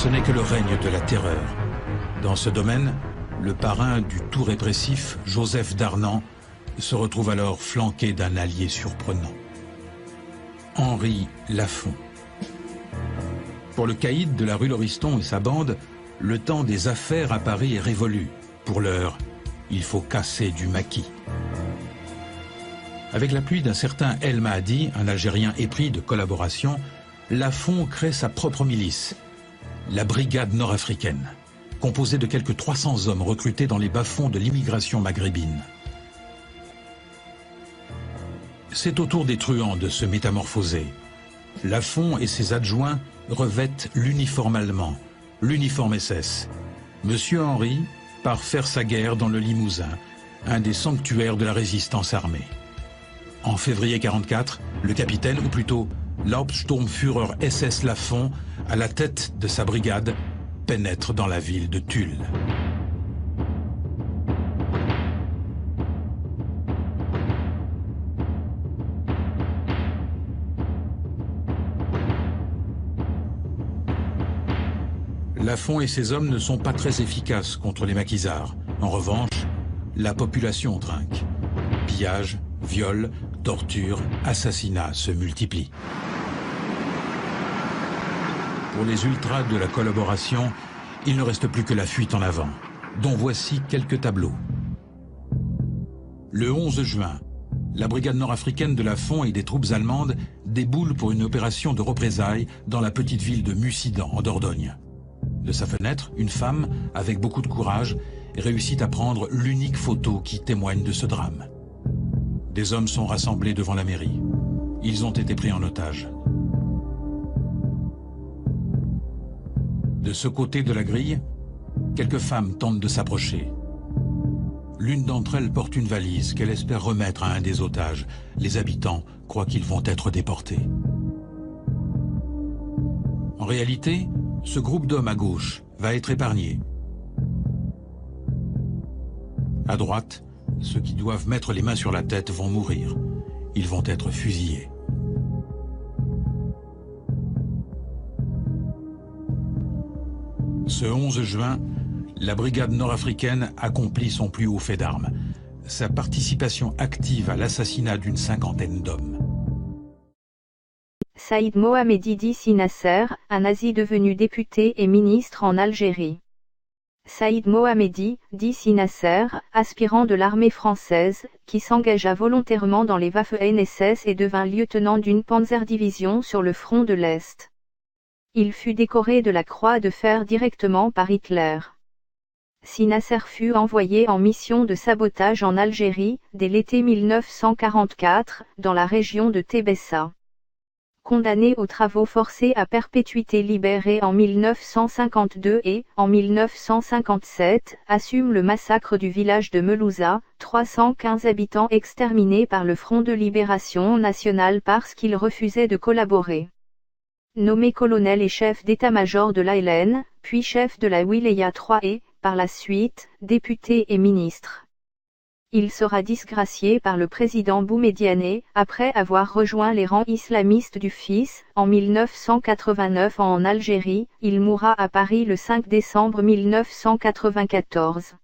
ce n'est que le règne de la terreur. Dans ce domaine, le parrain du tout répressif, Joseph Darnan, se retrouve alors flanqué d'un allié surprenant. Henri Lafont. Pour le caïd de la rue Lauriston et sa bande, le temps des affaires à Paris est révolu. Pour l'heure, il faut casser du maquis. Avec l'appui d'un certain El Mahdi, un Algérien épris de collaboration, Lafont crée sa propre milice, la Brigade nord-africaine, composée de quelques 300 hommes recrutés dans les bas-fonds de l'immigration maghrébine. C'est au tour des truands de se métamorphoser. Lafont et ses adjoints revêtent l'uniforme allemand, l'uniforme SS. Monsieur Henri part faire sa guerre dans le Limousin, un des sanctuaires de la résistance armée. En février 1944, le capitaine, ou plutôt l'Hauptsturmführer SS Lafont, à la tête de sa brigade, pénètre dans la ville de Tulle. Lafont et ses hommes ne sont pas très efficaces contre les maquisards. En revanche, la population trinque. Pillages, viols, tortures, assassinats se multiplient. Pour les ultras de la collaboration, il ne reste plus que la fuite en avant, dont voici quelques tableaux. Le 11 juin, la brigade nord-africaine de Lafont et des troupes allemandes déboule pour une opération de représailles dans la petite ville de Mussidan, en Dordogne. De sa fenêtre, une femme, avec beaucoup de courage, réussit à prendre l'unique photo qui témoigne de ce drame. Des hommes sont rassemblés devant la mairie. Ils ont été pris en otage. De ce côté de la grille, quelques femmes tentent de s'approcher. L'une d'entre elles porte une valise qu'elle espère remettre à un des otages. Les habitants croient qu'ils vont être déportés. En réalité, ce groupe d'hommes à gauche va être épargné. À droite, ceux qui doivent mettre les mains sur la tête vont mourir. Ils vont être fusillés. Ce 11 juin, la brigade nord-africaine accomplit son plus haut fait d'armes, sa participation active à l'assassinat d'une 50aine d'hommes. Saïd Mohammedi Dissi Nasser, un nazi devenu député et ministre en Algérie. Saïd Mohammedi Dissi Nasser, aspirant de l'armée française, qui s'engagea volontairement dans les Waffen-SS et devint lieutenant d'une Panzerdivision sur le front de l'Est. Il fut décoré de la Croix de fer directement par Hitler. Si Nasser fut envoyé en mission de sabotage en Algérie, dès l'été 1944, dans la région de Tébessa. Condamné aux travaux forcés à perpétuité libéré en 1952 et, en 1957, assume le massacre du village de Melouza, 315 habitants exterminés par le Front de Libération Nationale parce qu'ils refusaient de collaborer. Nommé colonel et chef d'état-major de l'ALN, puis chef de la Wilaya 3 et, par la suite, député et ministre. Il sera disgracié par le président Boumediene, après avoir rejoint les rangs islamistes du FIS, en 1989 en Algérie. Il mourra à Paris le 5 décembre 1994.